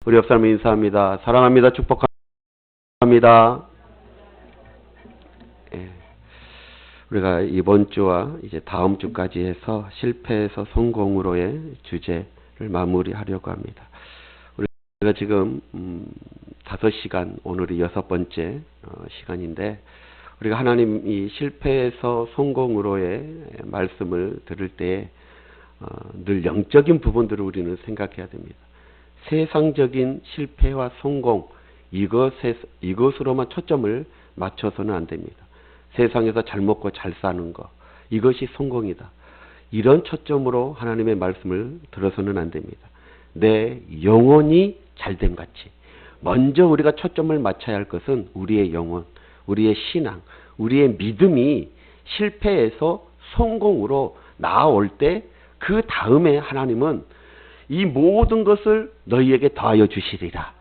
우리 옆 사람 인사합니다. 사랑합니다. 축복합니다. 예, 우리가 이번 주와 이제 다음 주까지 해서 실패에서 성공으로의 주제를 마무리하려고 합니다. 우리가 지금 5시간, 오늘이 6번째 시간인데, 우리가 하나님 이 실패에서 성공으로의 말씀을 들을 때 늘 영적인 부분들을 우리는 생각해야 됩니다. 세상적인 실패와 성공, 이것으로만 초점을 맞춰서는 안 됩니다. 세상에서 잘 먹고 잘 사는 것, 이것이 성공이다. 이런 초점으로 하나님의 말씀을 들어서는 안 됩니다. 내 영혼이 잘됨 같이 먼저 우리가 초점을 맞춰야 할 것은 우리의 영혼, 우리의 신앙, 우리의 믿음이 실패에서 성공으로 나아올 때 그 다음에 하나님은 이 모든 것을 너희에게 더하여 주시리라.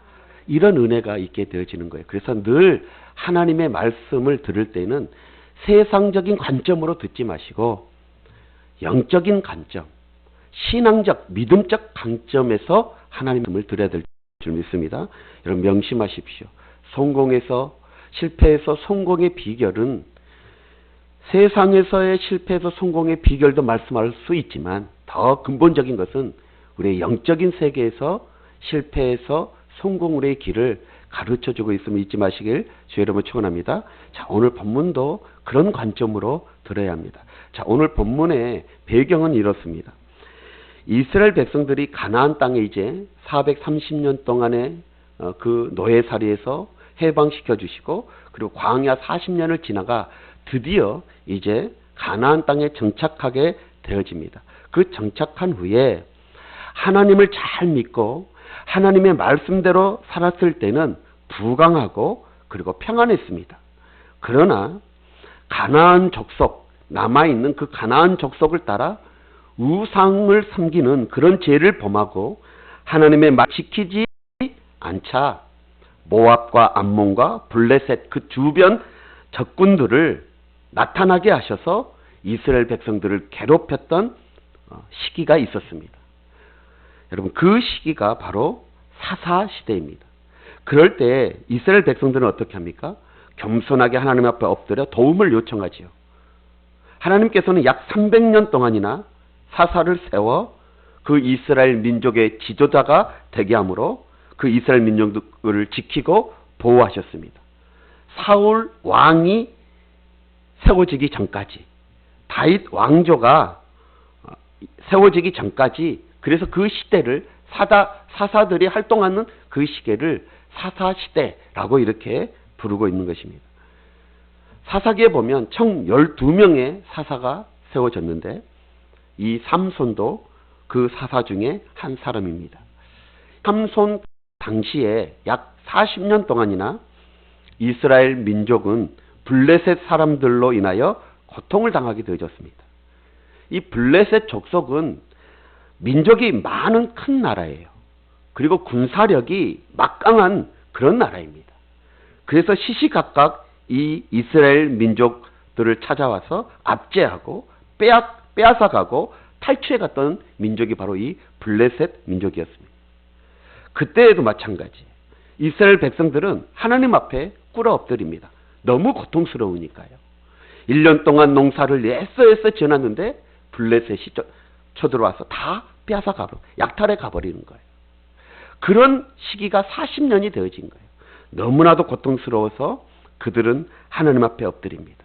이런 은혜가 있게 되어지는 거예요. 그래서 늘 하나님의 말씀을 들을 때는 세상적인 관점으로 듣지 마시고 영적인 관점, 신앙적, 믿음적 관점에서 하나님을 들어야 될 줄 믿습니다. 여러분 명심하십시오. 실패에서 성공의 비결은 세상에서의 실패에서 성공의 비결도 말씀할 수 있지만 더 근본적인 것은 우리의 영적인 세계에서 실패에서 성공으로의 길을 가르쳐주고 있음을 잊지 마시길 주의 이름으로 축원합니다. 자, 오늘 본문도 그런 관점으로 들어야 합니다. 자, 오늘 본문의 배경은 이렇습니다. 이스라엘 백성들이 가나안 땅에 이제 430년 동안의 그 노예살이에서 해방시켜 주시고, 그리고 광야 40년을 지나가 드디어 이제 가나안 땅에 정착하게 되어집니다. 그 정착한 후에 하나님을 잘 믿고 하나님의 말씀대로 살았을 때는 부강하고 그리고 평안했습니다. 그러나 가나안 족속, 남아있는 그 가나안 족속을 따라 우상을 섬기는 그런 죄를 범하고 하나님의 말 지키지 않자 모압과 암몬과 블레셋 그 주변 적군들을 나타나게 하셔서 이스라엘 백성들을 괴롭혔던 시기가 있었습니다. 여러분, 그 시기가 바로 사사 시대입니다. 그럴 때 이스라엘 백성들은 어떻게 합니까? 겸손하게 하나님 앞에 엎드려 도움을 요청하지요. 하나님께서는 약 300년 동안이나 사사를 세워 그 이스라엘 민족의 지도자가 되게 함으로 그 이스라엘 민족을 지키고 보호하셨습니다. 사울 왕이 세워지기 전까지, 다윗 왕조가 세워지기 전까지, 그래서 그 시대를 사사들이 활동하는 그 시기를 사사시대라고 이렇게 부르고 있는 것입니다. 사사기에 보면 총 12명의 사사가 세워졌는데 이 삼손도 그 사사 중에 한 사람입니다. 삼손 당시에 약 40년 동안이나 이스라엘 민족은 블레셋 사람들로 인하여 고통을 당하게 되어졌습니다. 이 블레셋 족속은 민족이 많은 큰 나라예요. 그리고 군사력이 막강한 그런 나라입니다. 그래서 시시각각 이 이스라엘 민족들을 찾아와서 압제하고 빼앗아가고 탈취해갔던 민족이 바로 이 블레셋 민족이었습니다. 그때에도 마찬가지. 이스라엘 백성들은 하나님 앞에 꿇어 엎드립니다. 너무 고통스러우니까요. 1년 동안 농사를 애써 지어놨는데 블레셋이 쳐들어와서 다 빼앗아가고 약탈해 가버리는 거예요. 그런 시기가 40년이 되어진 거예요. 너무나도 고통스러워서 그들은 하나님 앞에 엎드립니다.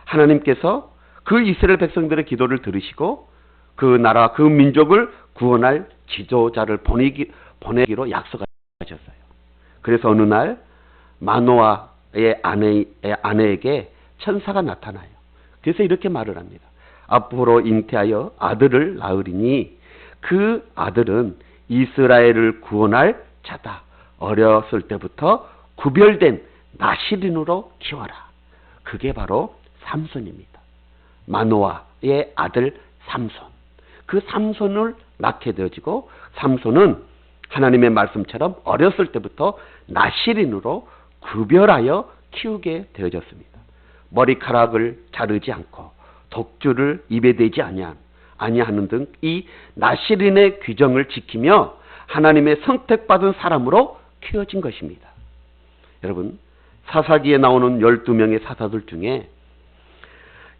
하나님께서 그 이스라엘 백성들의 기도를 들으시고 그 나라, 그 민족을 구원할 지도자를 보내기로 약속하셨어요. 그래서 어느 날 마노아의 아내에게 천사가 나타나요. 그래서 이렇게 말을 합니다. 앞으로 잉태하여 아들을 낳으리니 그 아들은 이스라엘을 구원할 자다. 어렸을 때부터 구별된 나실인으로 키워라. 그게 바로 삼손입니다. 마노아의 아들 삼손. 그 삼손을 낳게 되어지고, 삼손은 하나님의 말씀처럼 어렸을 때부터 나실인으로 구별하여 키우게 되어졌습니다. 머리카락을 자르지 않고 독주를 입에 대지 아니하는 등 이 나실인의 규정을 지키며 하나님의 선택받은 사람으로 키워진 것입니다. 여러분, 사사기에 나오는 12명의 사사들 중에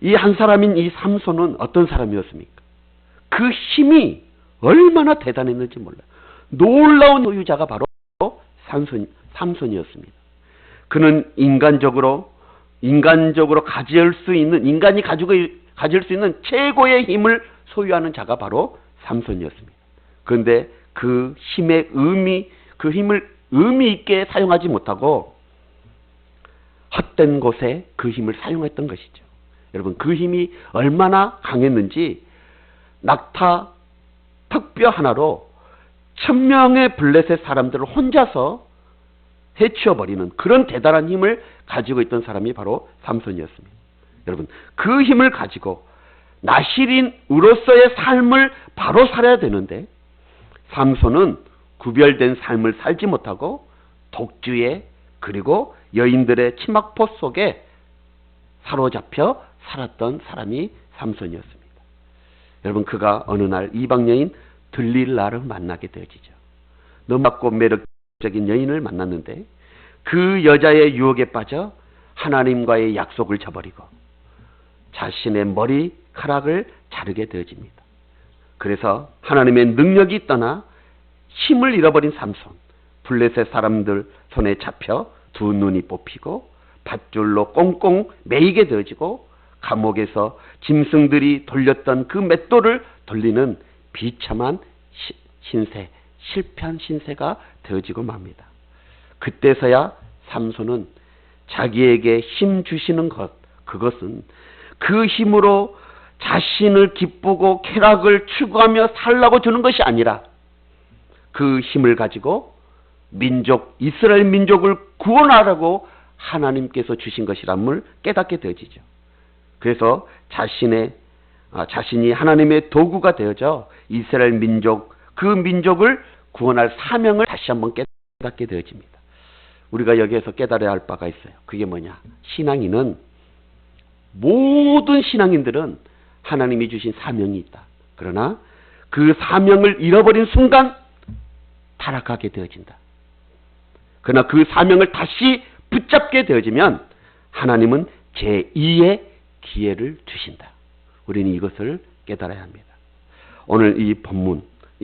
이 한 사람인 이 삼손은 어떤 사람이었습니까? 그 힘이 얼마나 대단했는지 몰라요. 놀라운 소유자가 바로 삼손이었습니다. 그는 인간적으로 가질 수 있는, 인간이 가질 수 있는 최고의 힘을 소유하는 자가 바로 삼손이었습니다. 그런데 그 힘의 그 힘을 의미 있게 사용하지 못하고 헛된 곳에 그 힘을 사용했던 것이죠. 여러분, 그 힘이 얼마나 강했는지 낙타 턱뼈 하나로 1000명의 블레셋 사람들을 혼자서 해치워버리는 그런 대단한 힘을 가지고 있던 사람이 바로 삼손이었습니다. 여러분, 그 힘을 가지고 나실인으로서의 삶을 바로 살아야 되는데 삼손은 구별된 삶을 살지 못하고 독주에, 그리고 여인들의 치막포 속에 사로잡혀 살았던 사람이 삼손이었습니다. 여러분, 그가 어느 날 이방 여인 들릴라를 만나게 되어지죠. 너무나고 매력적인 여인을 만났는데 그 여자의 유혹에 빠져 하나님과의 약속을 저버리고 자신의 머리카락을 자르게 되어집니다. 그래서 하나님의 능력이 떠나 힘을 잃어버린 삼손, 블레셋 사람들 손에 잡혀 두 눈이 뽑히고 밧줄로 꽁꽁 매이게 되어지고 감옥에서 짐승들이 돌렸던 그 맷돌을 돌리는 비참한 신세, 실패한 신세가 되어지고 맙니다. 그때서야 삼손은 자기에게 힘 주시는 것, 그것은 그 힘으로 자신을 기쁘고 쾌락을 추구하며 살라고 주는 것이 아니라 그 힘을 가지고 이스라엘 민족을 구원하라고 하나님께서 주신 것이라는 깨닫게 되어지죠. 그래서 자신이 하나님의 도구가 되어져 이스라엘 민족, 그 민족을 구원할 사명을 다시 한번 깨닫게 되어집니다. 우리가 여기에서 깨달아야 할 바가 있어요. 그게 뭐냐? 모든 신앙인들은 하나님이 주신 사명이 있다. 그러나 그 사명을 잃어버린 순간 타락하게 되어진다. 그러나 그 사명을 다시 붙잡게 되어지면 하나님은 제2의 기회를 주신다. 우리는 이것을 깨달아야 합니다. 오늘 이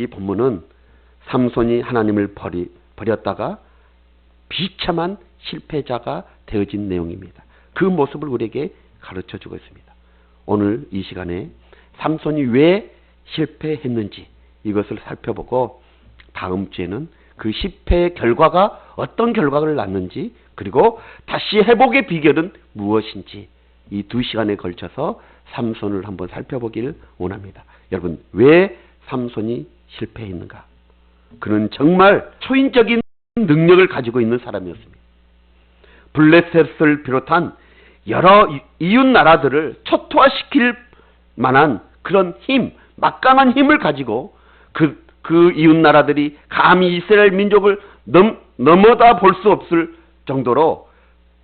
본문은 삼손이 하나님을 버렸다가 비참한 실패자가 되어진 내용입니다. 그 모습을 우리에게 가르쳐주고 있습니다. 오늘 이 시간에 삼손이 왜 실패했는지 이것을 살펴보고 다음 주에는 그 실패의 결과가 어떤 결과를 낳는지, 그리고 다시 회복의 비결은 무엇인지 이 2시간에 걸쳐서 삼손을 한번 살펴보길 원합니다. 여러분, 왜 삼손이 실패했는가? 그는 정말 초인적인 능력을 가지고 있는 사람이었습니다. 블레셋을 비롯한 여러 이웃 나라들을 초토화시킬 만한 그런 힘, 막강한 힘을 가지고 그 이웃 나라들이 감히 이스라엘 민족을 넘어다 볼 수 없을 정도로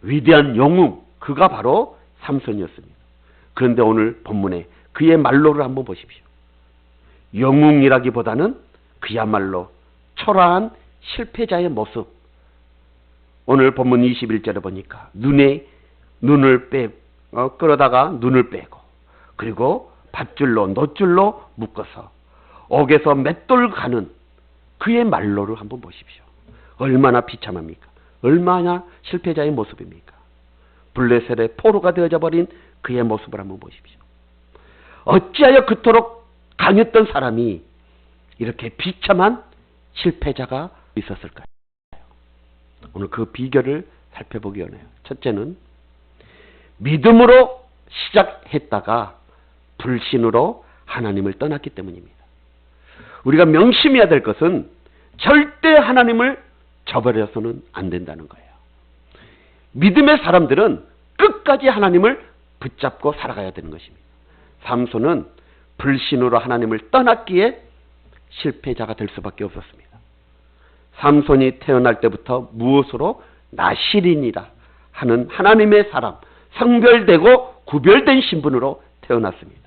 위대한 영웅, 그가 바로 삼손이었습니다. 그런데 오늘 본문에 그의 말로를 한번 보십시오. 영웅이라기보다는 그야말로 초라한 실패자의 모습. 오늘 본문 21절에 보니까 끌어다가 눈을 빼고, 그리고 밧줄로 묶어서 옥에서 맷돌 가는 그의 말로를 한번 보십시오. 얼마나 비참합니까? 얼마나 실패자의 모습입니까? 블레셋의 포로가 되어져 버린 그의 모습을 한번 보십시오. 어찌하여 그토록 강했던 사람이 이렇게 비참한 실패자가 있었을까요? 오늘 그 비결을 살펴보기 원해요. 첫째는 믿음으로 시작했다가 불신으로 하나님을 떠났기 때문입니다. 우리가 명심해야 될 것은 절대 하나님을 저버려서는 안 된다는 거예요. 믿음의 사람들은 끝까지 하나님을 붙잡고 살아가야 되는 것입니다. 삼손은 불신으로 하나님을 떠났기에 실패자가 될 수밖에 없었습니다. 삼손이 태어날 때부터 무엇으로? 나실인이라 하는 하나님의 사람, 성별되고 구별된 신분으로 태어났습니다.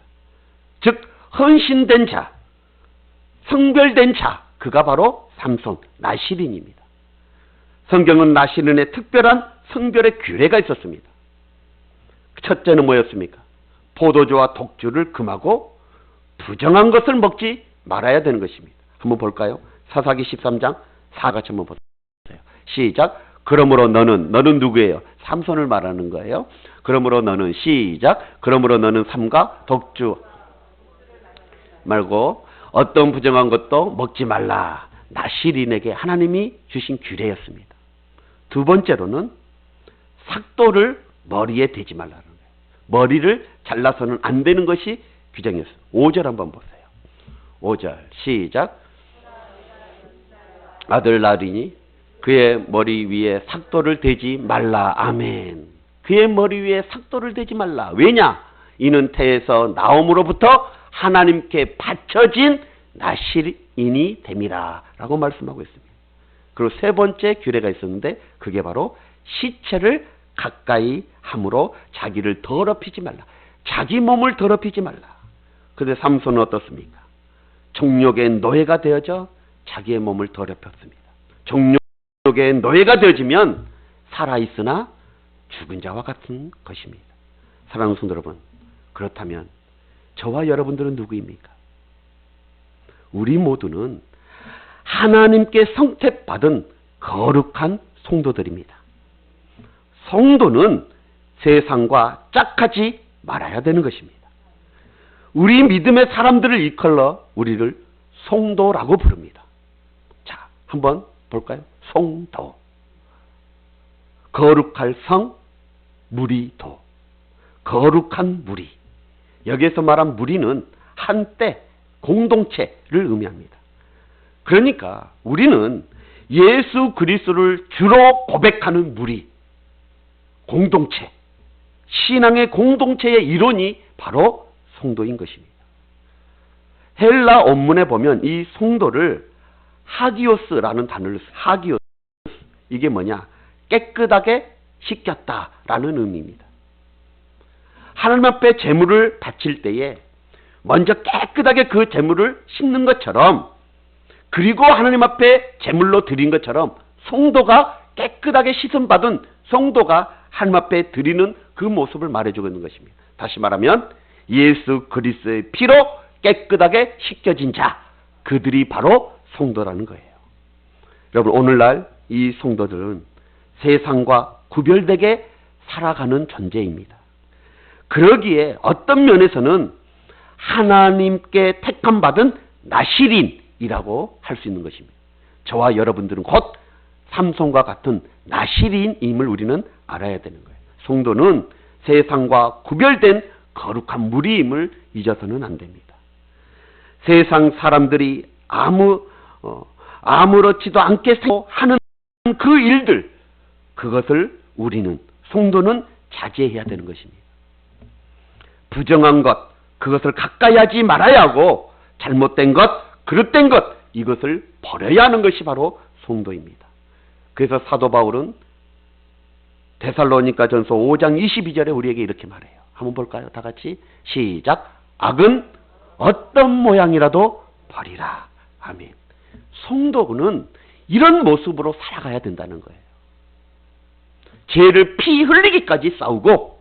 즉 헌신된 자, 성별된 자, 그가 바로 삼손, 나시린입니다. 성경은 나시린의 특별한 성별의 규례가 있었습니다. 첫째는 뭐였습니까? 포도주와 독주를 금하고 부정한 것을 먹지 말아야 되는 것입니다. 한번 볼까요? 사사기 13장 4같이 한번 보세요. 시작. 그러므로 너는 누구예요? 삼손을 말하는 거예요. 그러므로 너는 시작. 그러므로 너는 삼가 독주 말고 어떤 부정한 것도 먹지 말라. 나시린에게 하나님이 주신 규례였습니다. 두 번째로는 삭도를 머리에 대지 말라는 거예요. 머리를 잘라서는 안 되는 것이 규정이었어요. 5절 한번 보세요. 5절 시작. 아들 나린이 그의 머리 위에 삭도를 대지 말라. 아멘. 그의 머리 위에 삭도를 대지 말라. 왜냐? 이는 태에서 나옴으로부터 하나님께 바쳐진 나시린이 됨이라 라고 말씀하고 있습니다. 그리고 세 번째 규례가 있었는데 그게 바로 시체를 가까이 함으로 자기를 더럽히지 말라. 자기 몸을 더럽히지 말라. 그런데 삼손은 어떻습니까? 정욕의 노예가 되어져 자기의 몸을 더럽혔습니다. 정욕의 노예가 되어지면 살아있으나 죽은 자와 같은 것입니다. 사랑하는 성도 여러분, 그렇다면 저와 여러분들은 누구입니까? 우리 모두는 하나님께 성택받은 거룩한 성도들입니다. 성도는 세상과 짝하지 말아야 되는 것입니다. 우리 믿음의 사람들을 이끌어 우리를 성도라고 부릅니다. 자, 한번 볼까요? 성도. 거룩할 성, 무리도. 거룩한 무리. 여기에서 말한 무리는 한때 공동체를 의미합니다. 그러니까 우리는 예수 그리스도를 주로 고백하는 무리, 공동체, 신앙의 공동체의 이론이 바로 성도인 것입니다. 헬라 원문에 보면 이 성도를 하기오스라는 단어를 써요. 하기오스. 이게 뭐냐? 깨끗하게 씻겼다라는 의미입니다. 하나님 앞에 제물을 바칠 때에 먼저 깨끗하게 그 제물을 씻는 것처럼, 그리고 하나님 앞에 제물로 드린 것처럼 성도가 깨끗하게 씻음받은 성도가 하나님 앞에 드리는 그 모습을 말해주고 있는 것입니다. 다시 말하면 예수 그리스도의 피로 깨끗하게 씻겨진 자, 그들이 바로 성도라는 거예요. 여러분, 오늘날 이 성도들은 세상과 구별되게 살아가는 존재입니다. 그러기에 어떤 면에서는 하나님께 택함받은 나시린이라고 할 수 있는 것입니다. 저와 여러분들은 곧 삼손과 같은 나시린임을 우리는 알아야 되는 거예요. 성도는 세상과 구별된 거룩한 무리임을 잊어서는 안 됩니다. 세상 사람들이 아무렇지도 않게 하는 그 일들, 그것을 우리는, 성도는 자제해야 되는 것입니다. 부정한 것, 그것을 가까이 하지 말아야 하고, 잘못된 것, 그릇된 것, 이것을 버려야 하는 것이 바로 성도입니다. 그래서 사도 바울은 데살로니가전서 5장 22절에 우리에게 이렇게 말해요. 한번 볼까요? 다 같이 시작. 악은 어떤 모양이라도 버리라. 아멘. 성도는 이런 모습으로 살아가야 된다는 거예요. 죄를 피 흘리기까지 싸우고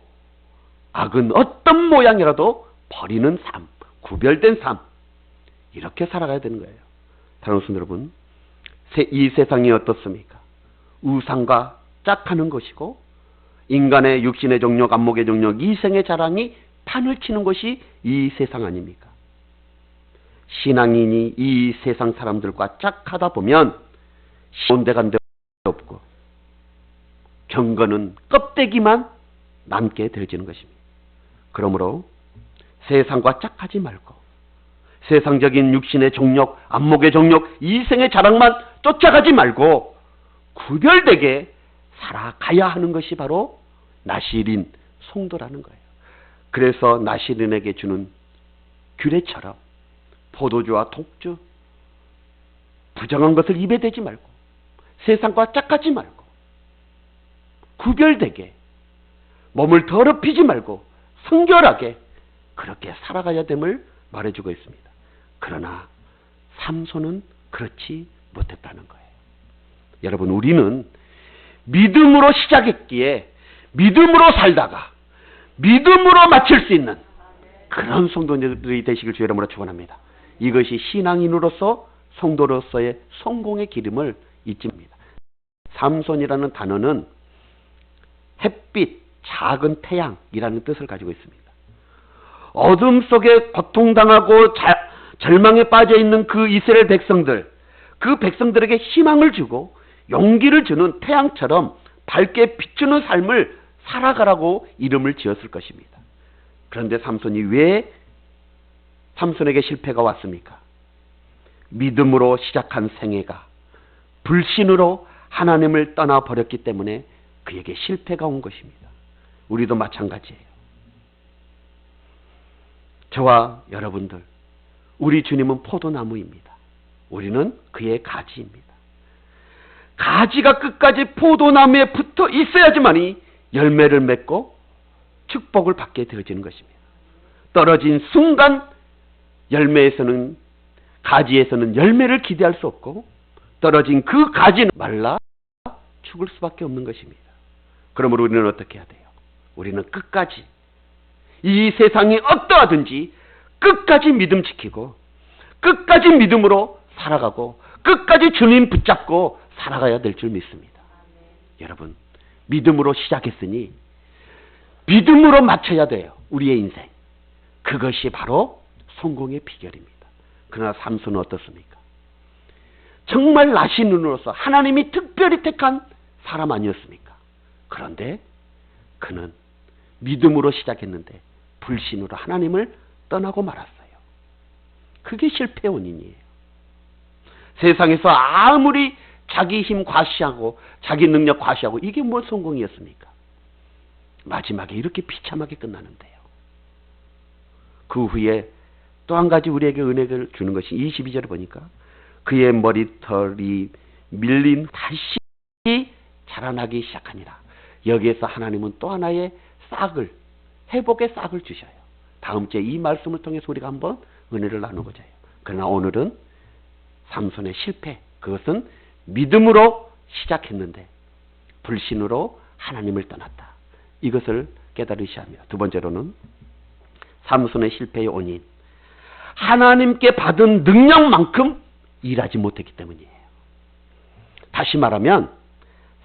악은 어떤 모양이라도 버리는 삶, 구별된 삶, 이렇게 살아가야 되는 거예요. 사랑하는 성도 여러분, 이 세상이 어떻습니까? 우상과 짝하는 것이고 인간의 육신의 정욕, 안목의 정욕, 이생의 자랑이 판을 치는 것이 이 세상 아닙니까? 신앙인이 이 세상 사람들과 짝하다 보면 온데간데 없고 경건은 껍데기만 남게 되어지는 것입니다. 그러므로 세상과 짝하지 말고 세상적인 육신의 정욕, 안목의 정욕, 이생의 자랑만 쫓아가지 말고 구별되게 살아가야 하는 것이 바로 나시린 성도라는 거예요. 그래서 나시린에게 주는 규례처럼 포도주와 독주, 부정한 것을 입에 대지 말고 세상과 짝하지 말고 구별되게 몸을 더럽히지 말고 성결하게 그렇게 살아가야 됨을 말해주고 있습니다. 그러나 삼손은 그렇지 못했다는 거예요. 여러분, 우리는 믿음으로 시작했기에 믿음으로 살다가 믿음으로 마칠 수 있는 그런 성도들이 되시길 주의 이름으로 축원합니다. 이것이 신앙인으로서 성도로서의 성공의 기름을 잊지 맙니다. 삼손이라는 단어는 햇빛, 작은 태양이라는 뜻을 가지고 있습니다. 어둠 속에 고통당하고 절망에 빠져있는 그 이스라엘 백성들, 그 백성들에게 희망을 주고 용기를 주는 태양처럼 밝게 비추는 삶을 살아가라고 이름을 지었을 것입니다. 그런데 삼손이 왜 삼손에게 실패가 왔습니까? 믿음으로 시작한 생애가 불신으로 하나님을 떠나버렸기 때문에 그에게 실패가 온 것입니다. 우리도 마찬가지예요. 저와 여러분들, 우리 주님은 포도나무입니다. 우리는 그의 가지입니다. 가지가 끝까지 포도나무에 붙어 있어야지만이 열매를 맺고 축복을 받게 되어지는 것입니다. 떨어진 순간 가지에서는 열매를 기대할 수 없고 떨어진 그 가지는 말라 죽을 수밖에 없는 것입니다. 그러므로 우리는 어떻게 해야 돼요? 우리는 끝까지 이 세상이 어떠하든지 끝까지 믿음 지키고 끝까지 믿음으로 살아가고 끝까지 주님 붙잡고 살아가야 될 줄 믿습니다. 여러분, 믿음으로 시작했으니 믿음으로 마쳐야 돼요. 우리의 인생. 그것이 바로 성공의 비결입니다. 그러나 삼손은 어떻습니까? 정말 나신눈으로서 하나님이 특별히 택한 사람 아니었습니까? 그런데 그는 믿음으로 시작했는데 불신으로 하나님을 떠나고 말았어요. 그게 실패의 원인이에요. 세상에서 아무리 자기 힘 과시하고 자기 능력 과시하고 이게 뭘 성공이었습니까? 마지막에 이렇게 비참하게 끝나는데요. 그 후에 또 한 가지 우리에게 은혜를 주는 것이 22절에 보니까 그의 머리털이 밀린 다시 자라나기 시작하니라. 여기에서 하나님은 또 하나의 싹을, 회복의 싹을 주셔요. 다음 주에 이 말씀을 통해서 우리가 한번 은혜를 나누고자 해요. 그러나 오늘은 삼손의 실패, 그것은 믿음으로 시작했는데 불신으로 하나님을 떠났다. 이것을 깨달으셔야 합니다. 두 번째로는 삼손의 실패의 원인, 하나님께 받은 능력만큼 일하지 못했기 때문이에요. 다시 말하면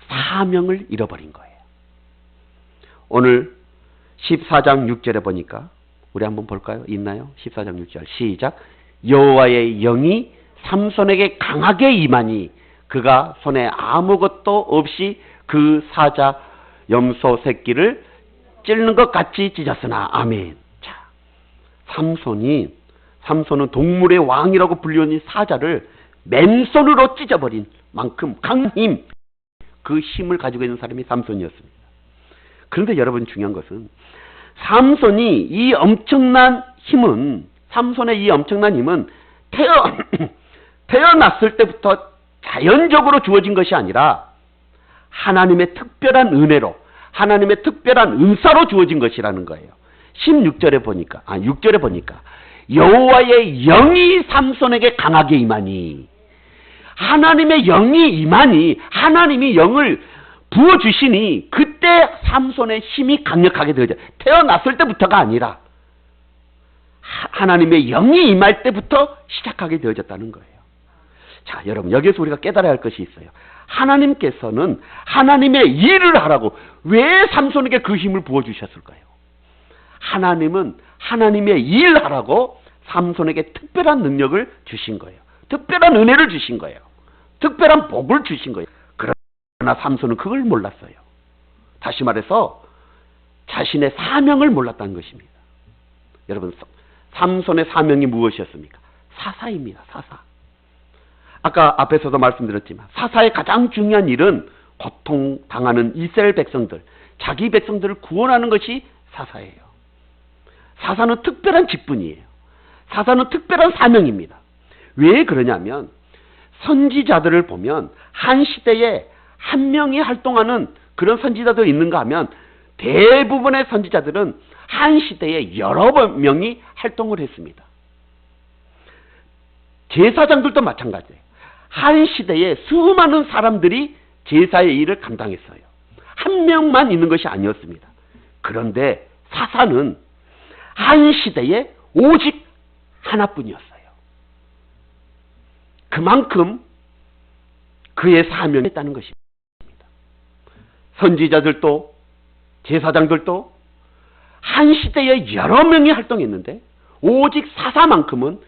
사명을 잃어버린 거예요. 오늘 14장 6절에 보니까 우리 한번 볼까요? 있나요? 14장 6절 시작. 여호와의 영이 삼손에게 강하게 임하니 그가 손에 아무것도 없이 그 사자 염소 새끼를 찢는 것 같이 찢었으나. 아멘. 자, 삼손은 동물의 왕이라고 불리는 사자를 맨손으로 찢어버린 만큼 강힘, 그 힘을 가지고 있는 사람이 삼손이었습니다. 그런데 여러분, 중요한 것은 삼손의 이 엄청난 힘은 태어났을 때부터 자연적으로 주어진 것이 아니라 하나님의 특별한 은혜로, 하나님의 특별한 은사로 주어진 것이라는 거예요. 6절에 보니까 여호와의 영이 삼손에게 강하게 임하니, 하나님의 영이 임하니, 하나님이 영을 부어주시니 그때 삼손의 힘이 강력하게 되어져. 태어났을 때부터가 아니라 하나님의 영이 임할 때부터 시작하게 되어졌다는 거예요. 자, 여러분, 여기서 우리가 깨달아야 할 것이 있어요. 하나님께서는 하나님의 일을 하라고 왜 삼손에게 그 힘을 부어주셨을까요? 하나님은 하나님의 일을 하라고 삼손에게 특별한 능력을 주신 거예요. 특별한 은혜를 주신 거예요. 특별한 복을 주신 거예요. 그러나 삼손은 그걸 몰랐어요. 다시 말해서 자신의 사명을 몰랐다는 것입니다. 여러분, 삼손의 사명이 무엇이었습니까? 사사입니다. 사사. 아까 앞에서도 말씀드렸지만 사사의 가장 중요한 일은 고통당하는 이스라엘 백성들, 자기 백성들을 구원하는 것이 사사예요. 사사는 특별한 직분이에요. 사사는 특별한 사명입니다. 왜 그러냐면 선지자들을 보면 한 시대에 한 명이 활동하는 그런 선지자도 있는가 하면 대부분의 선지자들은 한 시대에 여러 명이 활동을 했습니다. 제사장들도 마찬가지예요. 한 시대에 수많은 사람들이 제사의 일을 감당했어요. 한 명만 있는 것이 아니었습니다. 그런데 사사는 한 시대에 오직 하나뿐이었어요. 그만큼 그의 사명이 있다는 것입니다. 선지자들도 제사장들도 한 시대에 여러 명이 활동했는데 오직 사사만큼은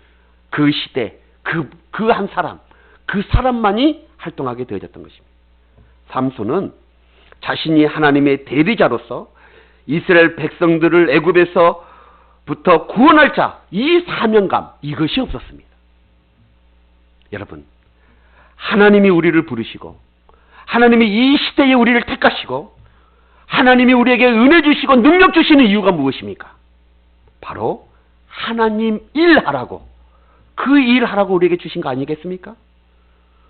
그 시대 그 한 사람 그 사람만이 활동하게 되어졌던 것입니다. 삼손은 자신이 하나님의 대리자로서 이스라엘 백성들을 애굽에서부터 구원할 자, 이 사명감, 이것이 없었습니다. 여러분, 하나님이 우리를 부르시고 하나님이 이 시대에 우리를 택하시고 하나님이 우리에게 은혜 주시고 능력 주시는 이유가 무엇입니까? 바로 하나님 일하라고, 그 일하라고 우리에게 주신 거 아니겠습니까?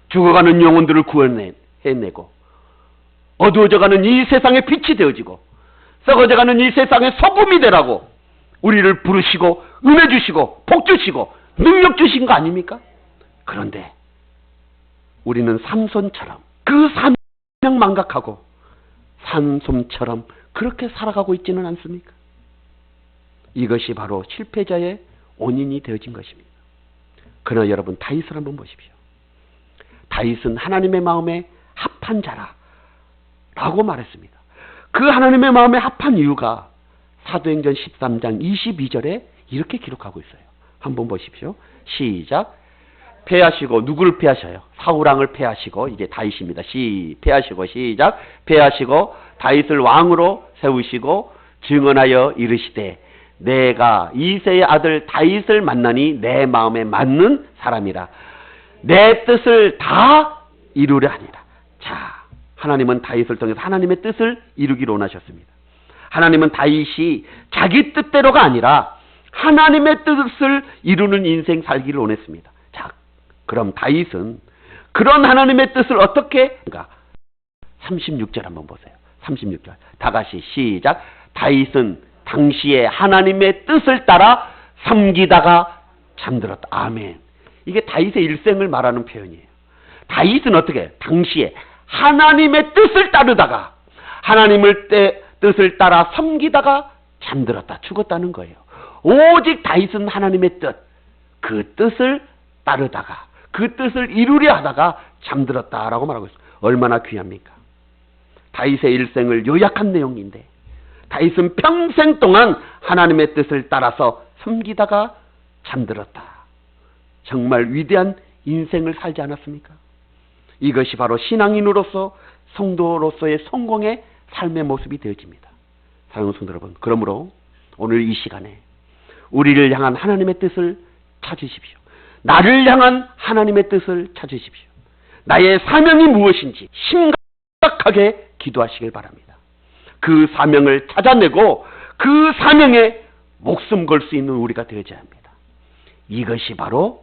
죽어가는 영혼들을 구원해내고 어두워져가는 이 세상에 빛이 되어지고 썩어져가는 이 세상에 소금이 되라고 우리를 부르시고 은혜 주시고 복 주시고 능력 주신 거 아닙니까? 그런데 우리는 삼손처럼 그 사명 망각하고 삼손처럼 그렇게 살아가고 있지는 않습니까? 이것이 바로 실패자의 원인이 되어진 것입니다. 그러나 여러분, 다윗을 한번 보십시오. 다윗은 하나님의 마음에 합한 자라 라고 말했습니다. 그 하나님의 마음에 합한 이유가 사도행전 13장 22절에 이렇게 기록하고 있어요. 한번 보십시오. 시작. 패하시고, 누구를 패하셔요? 사울왕을 패하시고, 이제 다윗입니다. 패하시고, 시작. 패하시고 다윗을 왕으로 세우시고 증언하여 이르시되 내가 이새의 아들 다윗을 만나니 내 마음에 맞는 사람이라. 내 뜻을 다 이루려 하니라. 자, 하나님은 다윗을 통해서 하나님의 뜻을 이루기를 원하셨습니다. 하나님은 다윗이 자기 뜻대로가 아니라 하나님의 뜻을 이루는 인생 살기를 원했습니다. 자, 그럼 다윗은 그런 하나님의 뜻을 어떻게 36절 한번 보세요. 36절 다 같이 시작. 다윗은 당시에 하나님의 뜻을 따라 섬기다가 잠들었다. 아멘. 이게 다윗의 일생을 말하는 표현이에요. 다윗은 어떻게 당시에 하나님의 뜻을 따르다가 하나님의 뜻을 따라 섬기다가 잠들었다, 죽었다는 거예요. 오직 다윗은 하나님의 뜻, 그 뜻을 따르다가 그 뜻을 이루려 하다가 잠들었다라고 말하고 있어요. 얼마나 귀합니까? 다윗의 일생을 요약한 내용인데 다윗은 평생 동안 하나님의 뜻을 따라서 섬기다가 잠들었다. 정말 위대한 인생을 살지 않았습니까? 이것이 바로 신앙인으로서 성도로서의 성공의 삶의 모습이 되어집니다. 사랑하는 성도 여러분, 그러므로 오늘 이 시간에 우리를 향한 하나님의 뜻을 찾으십시오. 나를 향한 하나님의 뜻을 찾으십시오. 나의 사명이 무엇인지 심각하게 기도하시길 바랍니다. 그 사명을 찾아내고 그 사명에 목숨 걸 수 있는 우리가 되어야 합니다. 이것이 바로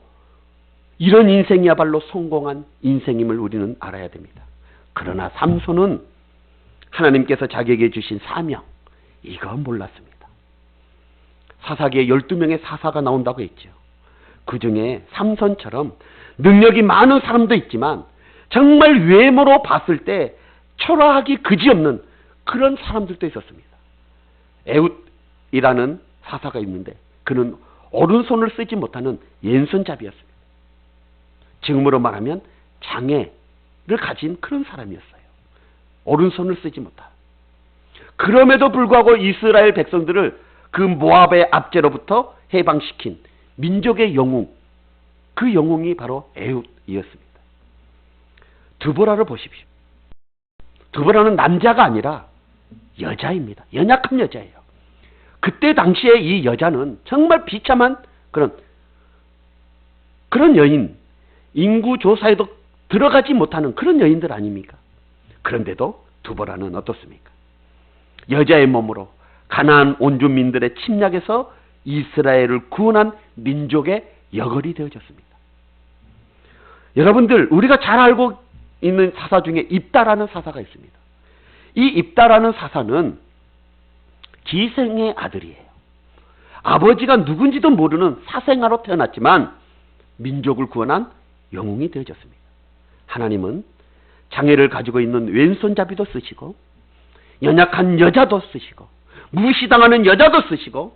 이런 인생이야말로 성공한 인생임을 우리는 알아야 됩니다. 그러나 삼손은 하나님께서 자기에게 주신 사명, 이거 몰랐습니다. 사사기에 12명의 사사가 나온다고 했죠. 그 중에 삼손처럼 능력이 많은 사람도 있지만 정말 외모로 봤을 때 초라하기 그지없는 그런 사람들도 있었습니다. 에훗이라는 사사가 있는데 그는 오른손을 쓰지 못하는 왼손잡이였습니다. 지금으로 말하면 장애를 가진 그런 사람이었어요. 오른손을 쓰지 못한. 그럼에도 불구하고 이스라엘 백성들을 그 모압의 압제로부터 해방시킨 민족의 영웅, 그 영웅이 바로 에훗이었습니다. 드보라를 보십시오. 드보라는 남자가 아니라 여자입니다. 연약한 여자예요. 그때 당시에 이 여자는 정말 비참한 그런 여인, 인구 조사에도 들어가지 못하는 그런 여인들 아닙니까? 그런데도 드보라는 어떻습니까? 여자의 몸으로 가나안 온주민들의 침략에서 이스라엘을 구원한 민족의 여걸이 되어졌습니다. 여러분들, 우리가 잘 알고 있는 사사 중에 입다라는 사사가 있습니다. 이 입다라는 사사는 기생의 아들이에요. 아버지가 누군지도 모르는 사생아로 태어났지만 민족을 구원한 영웅이 되어졌습니다. 하나님은 장애를 가지고 있는 왼손잡이도 쓰시고 연약한 여자도 쓰시고 무시당하는 여자도 쓰시고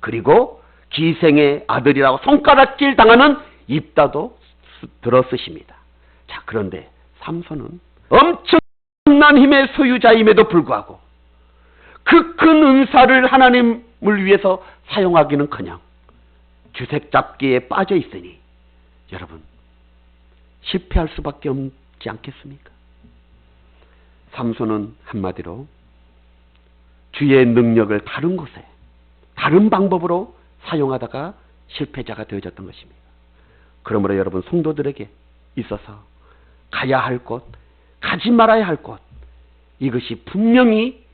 그리고 기생의 아들이라고 손가락질 당하는 입다도 들어 쓰십니다. 자, 그런데 삼손은 엄청난 힘의 소유자임에도 불구하고 그 큰 은사를 하나님을 위해서 사용하기는커녕 주색 잡기에 빠져 있으니 여러분 실패할 수밖에 없지 않겠습니까? 삼손은 한마디로 주의 능력을 다른 곳에 다른 방법으로 사용하다가 실패자가 되어졌던 것입니다. 그러므로 여러분 성도들에게 있어서 가야 할 곳, 가지 말아야 할 곳, 이것이 분명히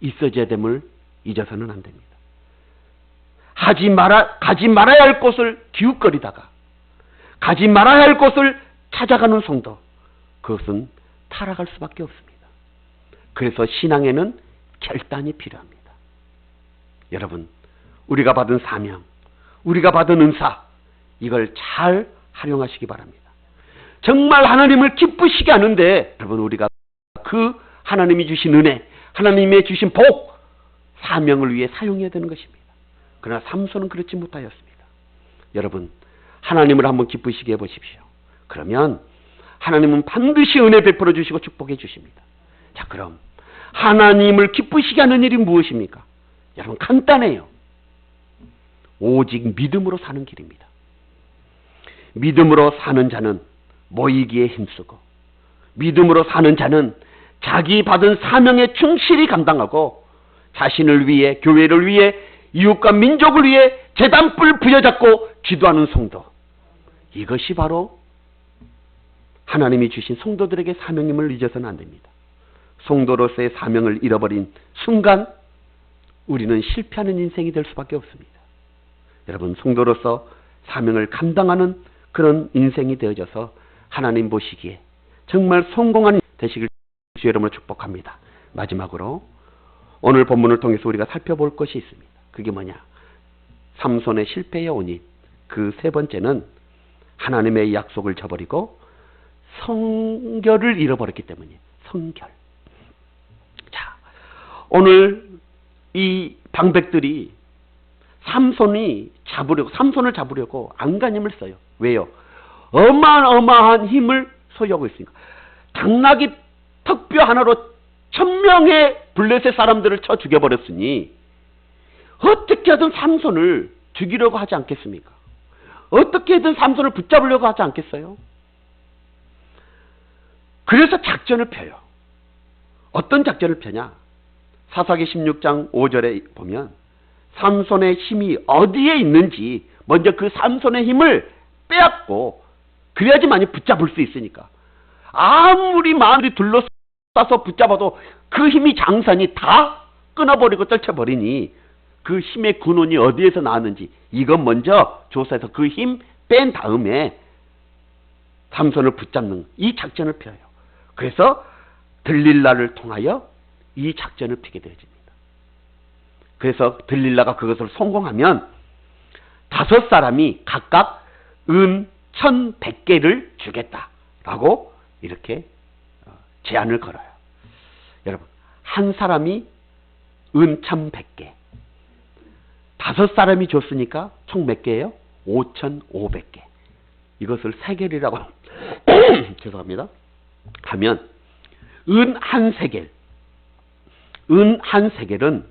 있어져야 됨을 잊어서는 안 됩니다. 가지 말아야 할 곳을 기웃거리다가 가지 말아야 할 곳을 찾아가는 성도, 그것은 타락할 수밖에 없습니다. 그래서 신앙에는 결단이 필요합니다. 여러분, 우리가 받은 사명, 우리가 받은 은사, 이걸 잘 활용하시기 바랍니다. 정말 하나님을 기쁘시게 하는데 여러분, 우리가 그 하나님이 주신 은혜, 하나님의 주신 복, 사명을 위해 사용해야 되는 것입니다. 그러나 삼손은 그렇지 못하였습니다. 여러분, 하나님을 한번 기쁘시게 해보십시오. 그러면 하나님은 반드시 은혜 베풀어 주시고 축복해 주십니다. 자, 그럼 하나님을 기쁘시게 하는 일이 무엇입니까? 여러분, 간단해요. 오직 믿음으로 사는 길입니다. 믿음으로 사는 자는 모이기에 힘쓰고, 믿음으로 사는 자는 자기 받은 사명에 충실히 감당하고 자신을 위해, 교회를 위해, 이웃과 민족을 위해 제단불 부여잡고 기도하는 성도, 이것이 바로 하나님이 주신 성도들에게 사명임을 잊어서는 안 됩니다. 성도로서의 사명을 잃어버린 순간 우리는 실패하는 인생이 될 수밖에 없습니다. 여러분, 성도로서 사명을 감당하는 그런 인생이 되어져서 하나님 보시기에 정말 성공한 되시길 주 여러분을 축복합니다. 마지막으로 오늘 본문을 통해서 우리가 살펴볼 것이 있습니다. 그게 뭐냐? 삼손의 실패의 원인, 그 세 번째는 하나님의 약속을 저버리고 성결을 잃어버렸기 때문이에요. 성결. 자, 오늘 이 방백들이 삼손을 잡으려고 안간힘을 써요. 왜요? 어마어마한 힘을 소유하고 있으니까. 당나귀 턱뼈 하나로 1000명의 블레셋 사람들을 쳐 죽여버렸으니 어떻게든 삼손을 죽이려고 하지 않겠습니까? 어떻게든 삼손을 붙잡으려고 하지 않겠어요? 그래서 작전을 펴요. 어떤 작전을 펴냐? 사사기 16장 5절에 보면 삼손의 힘이 어디에 있는지 먼저 그 삼손의 힘을 빼앗고, 그래야지만이 붙잡을 수 있으니까. 아무리 마음이 둘러싸서 붙잡아도 그 힘이 장산이 다 끊어버리고 떨쳐버리니 그 힘의 근원이 어디에서 나왔는지 이것 먼저 조사해서 그 힘 뺀 다음에 삼손을 붙잡는 이 작전을 펴요. 그래서 들릴라를 통하여 이 작전을 피게 되어집니다. 그래서 들릴라가 그것을 성공하면 5사람이 각각 은 1100개를 주겠다라고 이렇게 제안을 걸어요. 여러분, 한 사람이 은 1100개, 5사람이 줬으니까 총 몇 개예요? 5500개. 이것을 세겔이라고 죄송합니다. 하면 은 한 세겔, 은 한 세겔은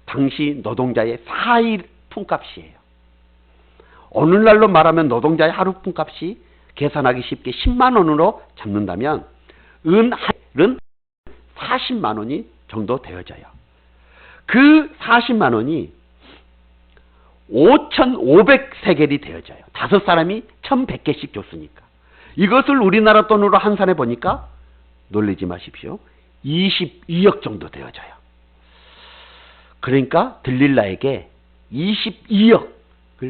당시 노동자의 4일 품값이에요. 오늘날로 말하면 노동자의 하루 품값이 계산하기 쉽게 10만 원으로 잡는다면 은 한은 40만 원이 정도 되어져요. 그 40만 원이 5,500세겔이 되어져요. 5사람이 1,100개씩 줬으니까. 이것을 우리나라 돈으로 환산해 보니까 놀라지 마십시오. 22억 정도 되어져요. 그러니까 들릴라에게 22억을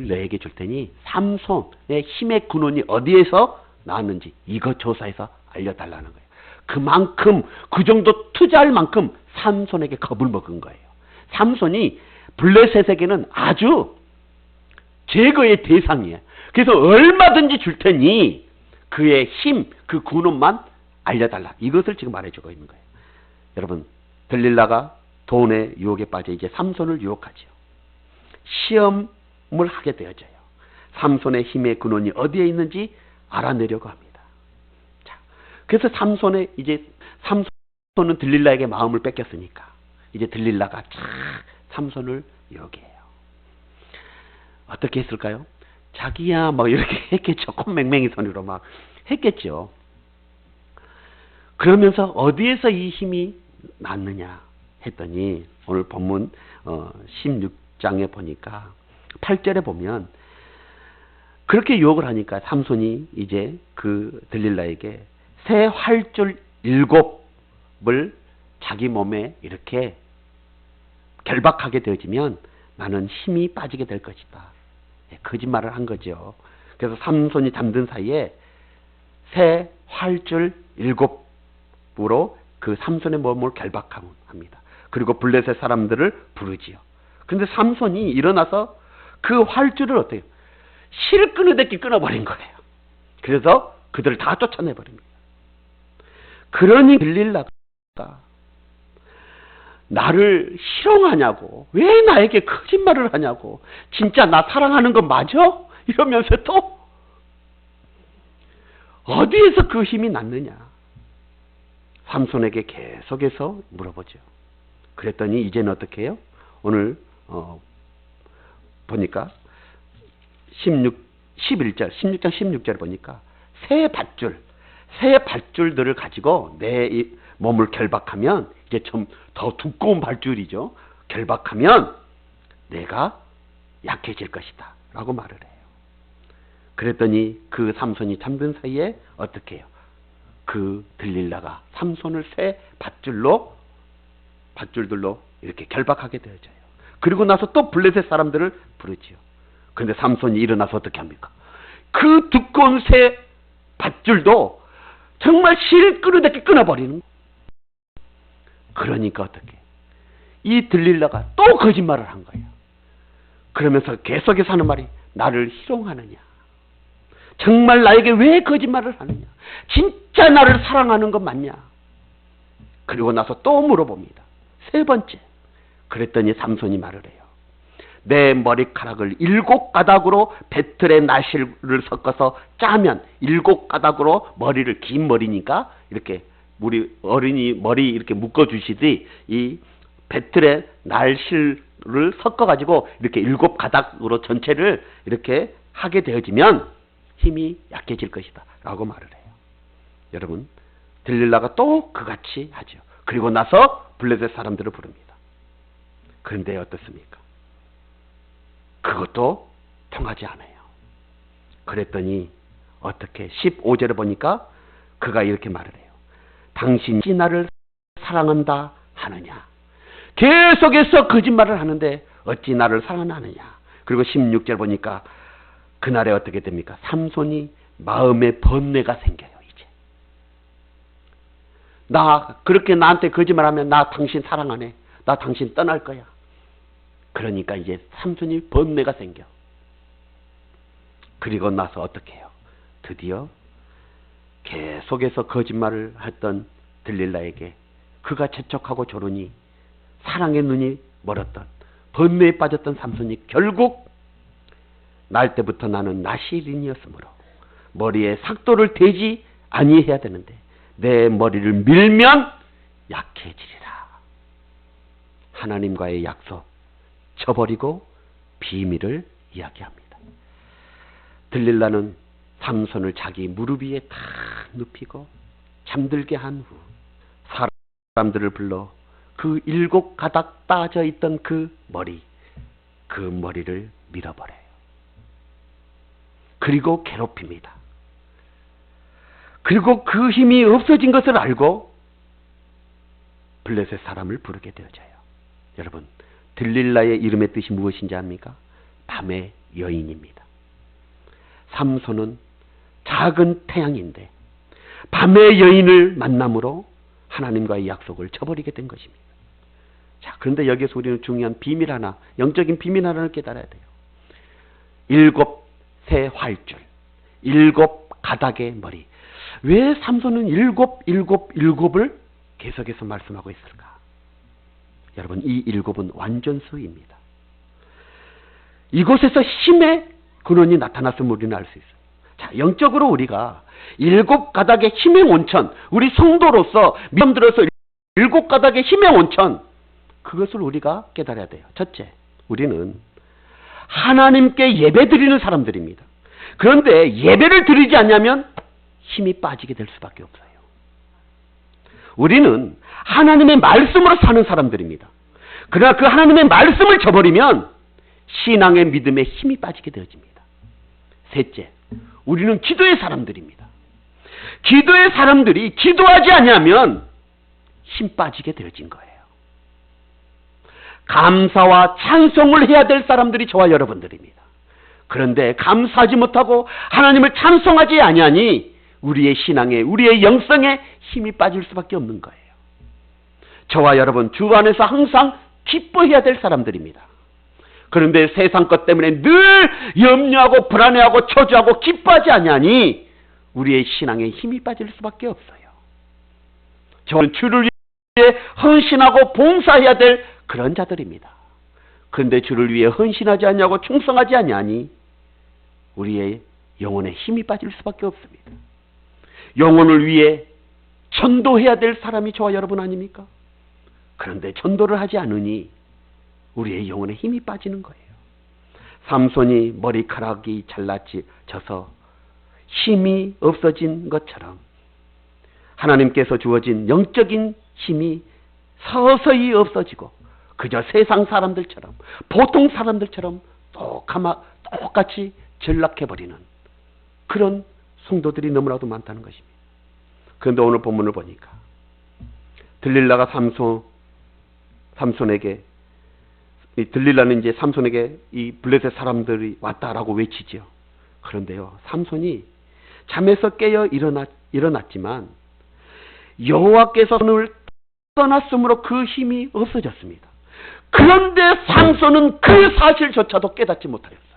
너에게 줄 테니 삼손의 힘의 근원이 어디에서 나왔는지 이것 조사해서 알려달라는 거예요. 그만큼, 그 정도 투자할 만큼 삼손에게 겁을 먹은 거예요. 삼손이 블레셋에게는 아주 제거의 대상이에요. 그래서 얼마든지 줄 테니 그의 힘, 그 군원만 알려달라. 이것을 지금 말해주고 있는 거예요. 여러분, 들릴라가 돈의 유혹에 빠져 이제 삼손을 유혹하죠. 시험을 하게 되어져요. 삼손의 힘의 근원이 어디에 있는지 알아내려고 합니다. 자, 그래서 삼손은 들릴라에게 마음을 뺏겼으니까 이제 들릴라가 삼손을 유혹해요. 어떻게 했을까요? 자기야 막 이렇게 했겠죠. 콧맹맹이 소리로 막 했겠죠. 그러면서 어디에서 이 힘이 났느냐 했더니 오늘 본문 16장에 보니까 8절에 보면 그렇게 유혹을 하니까 삼손이 이제 그 들릴라에게 새 활줄 7을 자기 몸에 이렇게 결박하게 되어지면 나는 힘이 빠지게 될 것이다. 거짓말을 한 거죠. 그래서 삼손이 잠든 사이에 새 활줄 7으로 그 삼손의 몸을 결박합니다. 그리고 블레셋 사람들을 부르지요. 그런데 삼손이 일어나서 그 활줄을 어때요? 실 끊으듯이 끊어버린 거예요. 그래서 그들을 다 쫓아내버립니다. 그러니 들릴라가 나를 희롱하냐고, 왜 나에게 거짓말을 하냐고, 진짜 나 사랑하는 거 맞아? 이러면서 또 어디에서 그 힘이 났느냐 삼손에게 계속해서 물어보죠. 그랬더니 이제는 어떻게 해요? 오늘 보니까 16장 16절 보니까 새 밧줄들을 가지고 내 몸을 결박하면 이제 좀 더 두꺼운 밧줄이죠. 결박하면 내가 약해질 것이다 라고 말을 해요. 그랬더니 그 삼손이 잠든 사이에 어떻게 해요? 그 들릴라가 삼손을 새 밧줄들로 이렇게 결박하게 되어져요. 그리고 나서 또 블레셋 사람들을 부르지요. 그런데 삼손이 일어나서 어떻게 합니까? 그 두꺼운 새 밧줄도 정말 실끄르게 끊어버리는 거예요. 그러니까 어떻게? 이 들릴라가 또 거짓말을 한 거예요. 그러면서 계속해서 하는 말이 나를 희롱하느냐? 정말 나에게 왜 거짓말을 하느냐? 진짜 나를 사랑하는 것 맞냐? 그리고 나서 또 물어봅니다. 세 번째. 그랬더니 삼손이 말을 해요. 내 머리카락을 7가닥으로 배틀의 나실을 섞어서 짜면 7가닥으로 머리를 긴 머리니까 이렇게 우리 어린이 머리 이렇게 묶어주시듯이 이 배틀의 날실을 섞어가지고 이렇게 7가닥으로 전체를 이렇게 하게 되어지면 힘이 약해질 것이다 라고 말을 해요. 여러분, 들릴라가 또 그같이 하죠. 그리고 나서 블레셋 사람들을 부릅니다. 그런데 어떻습니까? 그것도 통하지 않아요. 그랬더니 어떻게 15절에 보니까 그가 이렇게 말을 해요. 당신이 나를 사랑한다 하느냐? 계속해서 거짓말을 하는데 어찌 나를 사랑하느냐? 그리고 16절 보니까 그날에 어떻게 됩니까? 삼손이 마음에 번뇌가 생겨요. 이제 나 그렇게 나한테 거짓말하면 나 당신 사랑 안 해. 나 당신 떠날 거야. 그러니까 이제 삼손이 번뇌가 생겨. 그리고 나서 어떻게 해요? 드디어 계속해서 거짓말을 했던 들릴라에게 그가 재촉하고 조르니 사랑의 눈이 멀었던 번뇌에 빠졌던 삼손이 결국 날 때부터 나는 나실인이었으므로 머리에 삭도를 대지 아니해야 되는데 내 머리를 밀면 약해지리라. 하나님과의 약속 저버리고 비밀을 이야기합니다. 들릴라는 삼손을 자기 무릎 위에 탁 눕히고 잠들게 한 후 사람들을 불러 그 7가닥 빠져 있던 그 머리를 밀어버려요. 그리고 괴롭힙니다. 그리고 그 힘이 없어진 것을 알고 블레셋 사람을 부르게 되어져요. 여러분, 들릴라의 이름의 뜻이 무엇인지 압니까? 밤의 여인입니다. 삼손은 작은 태양인데 밤의 여인을 만남으로 하나님과의 약속을 저버리게 된 것입니다. 자, 그런데 여기서 우리는 중요한 비밀 하나, 영적인 비밀 하나를 깨달아야 돼요. 7새 활줄, 7 가닥의 머리. 왜 삼손은 일곱을 계속해서 말씀하고 있을까? 여러분, 이 일곱은 완전수입니다. 이곳에서 힘의 근원이 나타났음을 우리는 알 수 있어요. 자, 영적으로 우리가 일곱 가닥의 힘의 온천, 우리 성도로서 믿음들어서 일곱 가닥의 힘의 온천, 그것을 우리가 깨달아야 돼요. 첫째, 우리는 하나님께 예배드리는 사람들입니다. 그런데 예배를 드리지 않냐면 힘이 빠지게 될 수밖에 없어요. 우리는 하나님의 말씀으로 사는 사람들입니다. 그러나 그 하나님의 말씀을 저버리면 신앙의 믿음에 힘이 빠지게 되어집니다. 셋째, 우리는 기도의 사람들입니다. 기도의 사람들이 기도하지 않으면 힘 빠지게 되어진 거예요. 감사와 찬송을 해야 될 사람들이 저와 여러분들입니다. 그런데 감사하지 못하고 하나님을 찬송하지 아니하니 우리의 신앙에, 우리의 영성에 힘이 빠질 수밖에 없는 거예요. 저와 여러분, 주 안에서 항상 기뻐해야 될 사람들입니다. 그런데 세상 것 때문에 늘 염려하고 불안해하고 초조하고 기뻐하지 아니하니 우리의 신앙에 힘이 빠질 수밖에 없어요. 저는 주를 위해 헌신하고 봉사해야 될 그런 자들입니다. 그런데 주를 위해 헌신하지 않냐고 충성하지 아니하니 우리의 영혼에 힘이 빠질 수밖에 없습니다. 영혼을 위해 전도해야 될 사람이 저와 여러분 아닙니까? 그런데 전도를 하지 않으니 우리의 영혼에 힘이 빠지는 거예요. 삼손이 머리카락이 잘라져서 힘이 없어진 것처럼 하나님께서 주어진 영적인 힘이 서서히 없어지고 그저 세상 사람들처럼, 보통 사람들처럼 똑같이 전락해버리는 그런 성도들이 너무나도 많다는 것입니다. 그런데 오늘 본문을 보니까 들릴라가 삼손에게, 들릴라는 이제 삼손에게 이 블레셋 사람들이 왔다라고 외치죠. 그런데요, 삼손이 잠에서 깨어 일어났지만 여호와께서 손을 떠났으므로 그 힘이 없어졌습니다. 그런데 삼손은 그 사실조차도 깨닫지 못하였어요.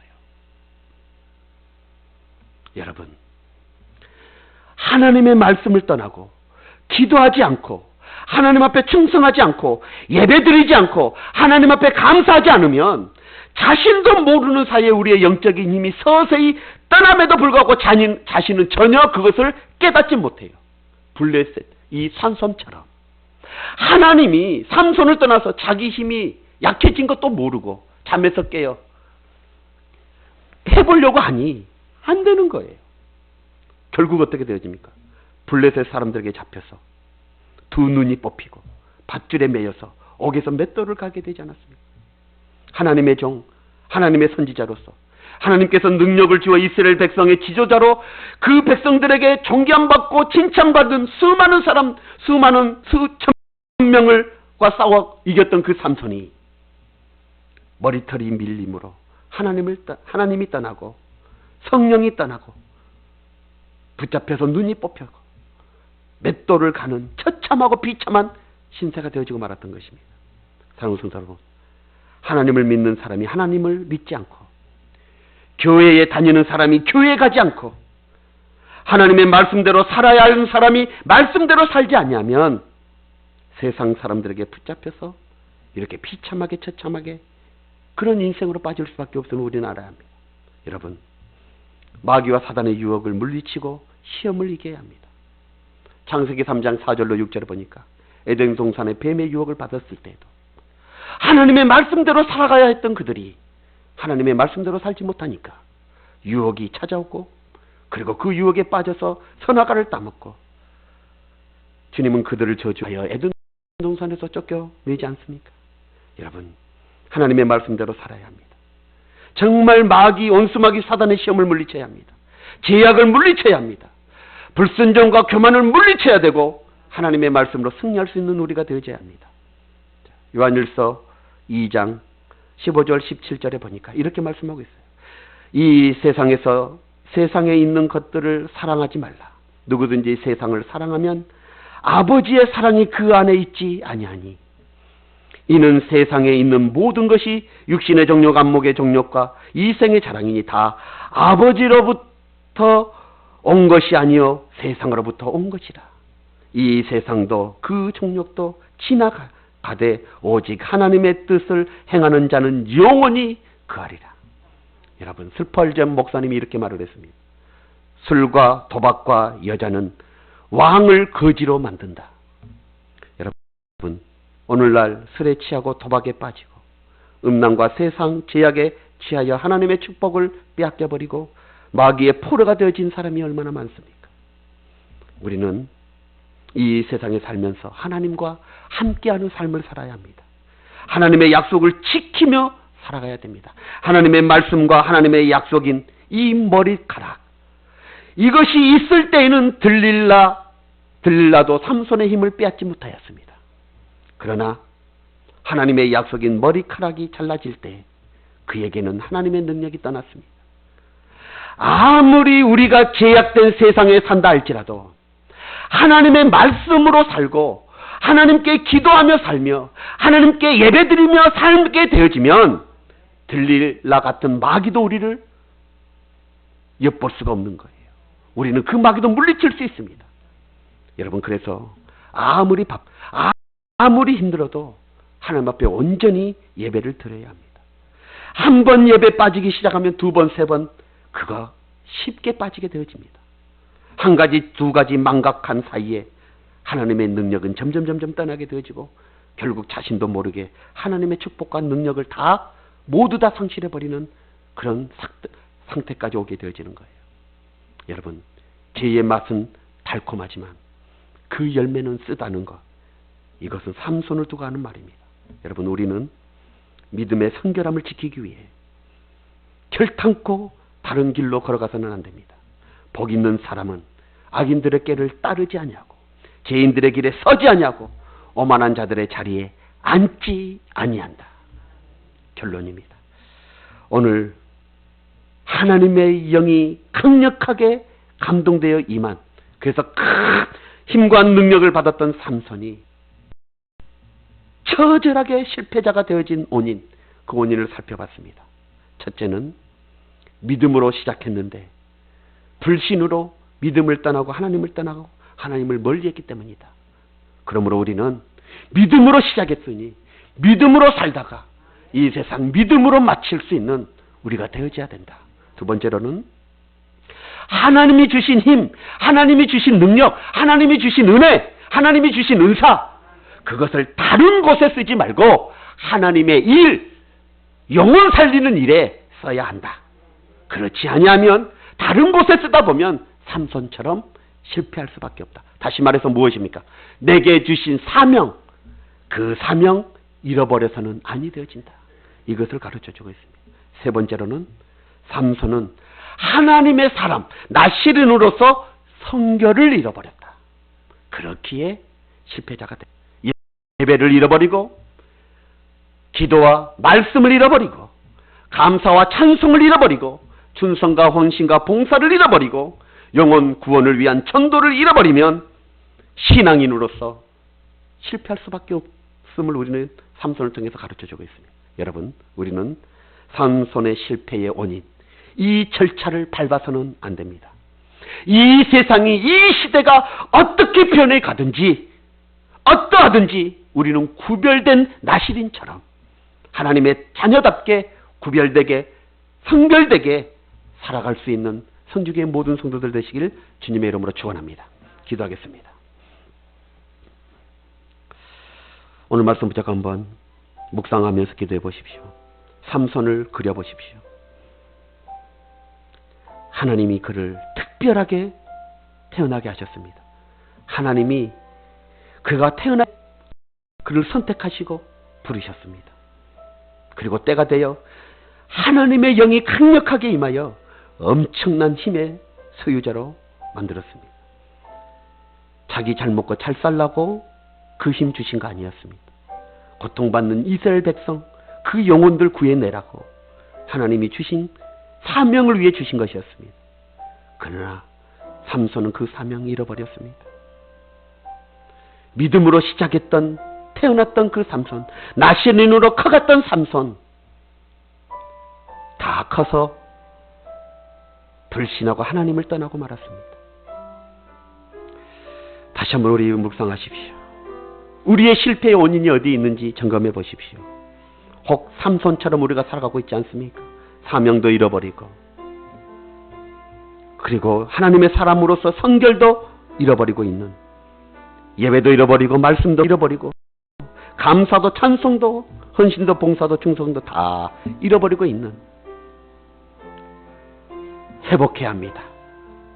여러분, 하나님의 말씀을 떠나고 기도하지 않고 하나님 앞에 충성하지 않고 예배드리지 않고 하나님 앞에 감사하지 않으면 자신도 모르는 사이에 우리의 영적인 힘이 서서히 떠남에도 불구하고 자신은 전혀 그것을 깨닫지 못해요. 블레셋, 이 삼손처럼 하나님이 삼손을 떠나서 자기 힘이 약해진 것도 모르고 잠에서 깨어 해보려고 하니 안 되는 거예요. 결국 어떻게 되어집니까? 블레셋 사람들에게 잡혀서 두 눈이 뽑히고 밧줄에 매여서 옥에서 맷돌을 가게 되지 않았습니까? 하나님의 종, 하나님의 선지자로서 하나님께서 능력을 주어 이스라엘 백성의 지도자로 그 백성들에게 존경받고 칭찬받은 수천 명을과 싸워 이겼던 그 삼손이 머리털이 밀림으로 하나님이 떠나고 성령이 떠나고 붙잡혀서 눈이 뽑혀고 맷돌을 가는 처참하고 비참한 신세가 되어지고 말았던 것입니다. 사랑하는 성도 여러분, 하나님을 믿는 사람이 하나님을 믿지 않고 교회에 다니는 사람이 교회에 가지 않고 하나님의 말씀대로 살아야 하는 사람이 말씀대로 살지 않냐면 세상 사람들에게 붙잡혀서 이렇게 비참하게 처참하게 그런 인생으로 빠질 수밖에 없음을 우리는 알아야 합니다. 여러분, 마귀와 사단의 유혹을 물리치고 시험을 이겨야 합니다. 창세기 3장 4절로 6절을 보니까 에덴 동산의 뱀의 유혹을 받았을 때에도 하나님의 말씀대로 살아가야 했던 그들이 하나님의 말씀대로 살지 못하니까 유혹이 찾아오고 그리고 그 유혹에 빠져서 선악과를 따먹고 주님은 그들을 저주하여 에덴 동산에서 쫓겨내지 않습니까? 여러분, 하나님의 말씀대로 살아야 합니다. 정말 마귀, 온수마귀, 사단의 시험을 물리쳐야 합니다. 제약을 물리쳐야 합니다. 불순종과 교만을 물리쳐야 되고 하나님의 말씀으로 승리할 수 있는 우리가 되어져야 합니다. 요한일서 2장 15절 17절에 보니까 이렇게 말씀하고 있어요. 이 세상에 있는 것들을 사랑하지 말라. 누구든지 세상을 사랑하면 아버지의 사랑이 그 안에 있지 아니하니 이는 세상에 있는 모든 것이 육신의 정욕, 안목의 정욕과 이생의 자랑이니 다 아버지로부터 온 것이 아니요 세상으로부터 온 것이라. 이 세상도 그 종력도 지나가되 오직 하나님의 뜻을 행하는 자는 영원히 거하리라. 여러분, 슬펄전 목사님이 이렇게 말을 했습니다. 술과 도박과 여자는 왕을 거지로 만든다. 여러분, 오늘날 술에 취하고 도박에 빠지고 음란과 세상 제약에 취하여 하나님의 축복을 빼앗겨버리고 마귀의 포로가 되어진 사람이 얼마나 많습니까? 우리는 이 세상에 살면서 하나님과 함께하는 삶을 살아야 합니다. 하나님의 약속을 지키며 살아가야 됩니다. 하나님의 말씀과 하나님의 약속인 이 머리카락, 이것이 있을 때에는 들릴라도 삼손의 힘을 빼앗지 못하였습니다. 그러나 하나님의 약속인 머리카락이 잘라질 때 그에게는 하나님의 능력이 떠났습니다. 아무리 우리가 제약된 세상에 산다 할지라도 하나님의 말씀으로 살고 하나님께 기도하며 살며 하나님께 예배드리며 살게 되어지면 들릴라 같은 마귀도 우리를 엿볼 수가 없는 거예요. 우리는 그 마귀도 물리칠 수 있습니다. 여러분, 그래서 아무리 힘들어도 하나님 앞에 온전히 예배를 드려야 합니다. 한 번 예배 빠지기 시작하면 두 번, 세 번 그거 쉽게 빠지게 되어집니다. 한 가지, 두 가지 망각한 사이에 하나님의 능력은 점점 떠나게 되어지고 결국 자신도 모르게 하나님의 축복과 능력을 모두 다 상실해버리는 그런 상태까지 오게 되어지는 거예요. 여러분, 죄의 맛은 달콤하지만 그 열매는 쓰다는 것, 이것은 삼손을 두고 하는 말입니다. 여러분, 우리는 믿음의 성결함을 지키기 위해 결탄코 다른 길로 걸어가서는 안 됩니다. 복 있는 사람은 악인들의 길을 따르지 아니하고 죄인들의 길에 서지 아니하고 오만한 자들의 자리에 앉지 아니한다. 결론입니다. 오늘 하나님의 영이 강력하게 감동되어 임한, 그래서 큰 힘과 능력을 받았던 삼손이 처절하게 실패자가 되어진 원인, 그 원인을 살펴봤습니다. 첫째는 믿음으로 시작했는데 불신으로 믿음을 떠나고 하나님을 떠나고 하나님을 멀리했기 때문이다. 그러므로 우리는 믿음으로 시작했으니 믿음으로 살다가 이 세상 믿음으로 마칠 수 있는 우리가 되어져야 된다. 두 번째로는 하나님이 주신 힘, 하나님이 주신 능력, 하나님이 주신 은혜, 하나님이 주신 은사, 그것을 다른 곳에 쓰지 말고 하나님의 일, 영혼 살리는 일에 써야 한다. 그렇지 아니하면 다른 곳에 쓰다 보면 삼손처럼 실패할 수밖에 없다. 다시 말해서 무엇입니까? 내게 주신 사명, 그 사명 잃어버려서는 아니 되어진다. 이것을 가르쳐주고 있습니다. 세 번째로는 삼손은 하나님의 사람, 나시린으로서 성결을 잃어버렸다. 그렇기에 실패자가 됐다. 예배를 잃어버리고 기도와 말씀을 잃어버리고 감사와 찬송을 잃어버리고 충성과 헌신과 봉사를 잃어버리고 영혼 구원을 위한 전도를 잃어버리면 신앙인으로서 실패할 수밖에 없음을 우리는 삼손을 통해서 가르쳐주고 있습니다. 여러분, 우리는 삼손의 실패의 원인, 이 절차를 밟아서는 안 됩니다. 이 세상이, 이 시대가 어떻게 변해 가든지 어떠하든지 우리는 구별된 나시린처럼 하나님의 자녀답게 구별되게 성별되게 살아갈 수 있는 성주교의 모든 성도들 되시길 주님의 이름으로 축원합니다. 기도하겠습니다. 오늘 말씀 붙잡고 한번 묵상하면서 기도해 보십시오. 삼손을 그려 보십시오. 하나님이 그를 특별하게 태어나게 하셨습니다. 하나님이 그가 태어나 그를 선택하시고 부르셨습니다. 그리고 때가 되어 하나님의 영이 강력하게 임하여 엄청난 힘의 소유자로 만들었습니다. 자기 잘 먹고 잘 살라고 그 힘 주신 거 아니었습니다. 고통받는 이스라엘 백성, 그 영혼들 구해내라고 하나님이 주신 사명을 위해 주신 것이었습니다. 그러나 삼손은 그 사명을 잃어버렸습니다. 믿음으로 시작했던, 태어났던 그 삼손, 나시린으로 커갔던 삼손, 다 커서 불신하고 하나님을 떠나고 말았습니다. 다시 한번 우리 묵상하십시오. 우리의 실패의 원인이 어디 있는지 점검해 보십시오. 혹 삼손처럼 우리가 살아가고 있지 않습니까? 사명도 잃어버리고, 그리고 하나님의 사람으로서 성결도 잃어버리고 있는, 예배도 잃어버리고 말씀도 잃어버리고 감사도 찬송도 헌신도 봉사도 충성도 다 잃어버리고 있는, 회복해야 합니다.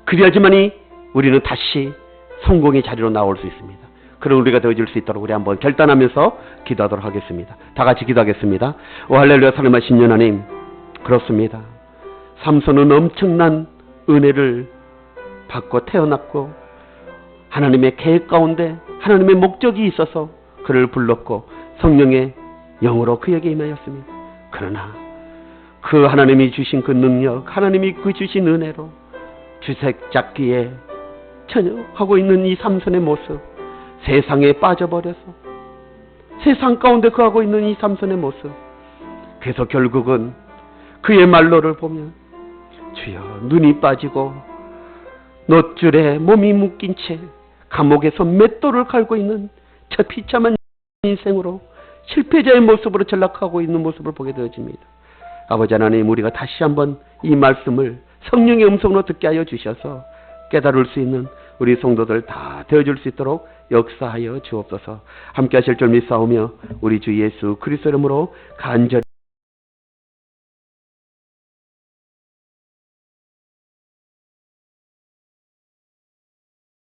그래야지만이 우리는 다시 성공의 자리로 나올 수 있습니다. 그런 우리가 되어질 수 있도록 우리 한번 결단하면서 기도하도록 하겠습니다. 다 같이 기도하겠습니다. 오 할렐루야. 살아계신 하나님, 그렇습니다. 삼손은 엄청난 은혜를 받고 태어났고 하나님의 계획 가운데 하나님의 목적이 있어서 그를 불렀고 성령의 영으로 그에게 임하였습니다. 그러나 그 하나님이 주신 그 능력, 하나님이 그 주신 은혜로 주색 잡기에 전역하고 있는 이 삼손의 모습, 세상에 빠져버려서 세상 가운데 거하고 있는 이 삼손의 모습, 그래서 결국은 그의 말로를 보면 주여 눈이 빠지고 놋줄에 몸이 묶인 채 감옥에서 맷돌을 갈고 있는 저 비참한 인생으로 실패자의 모습으로 전락하고 있는 모습을 보게 되어집니다. 아버지 하나님, 우리가 다시 한번 이 말씀을 성령의 음성으로 듣게 하여 주셔서 깨달을 수 있는 우리 성도들 다 되어줄 수 있도록 역사하여 주옵소서. 함께 하실 줄 믿사오며 우리 주 예수 그리스도 이름으로 간절히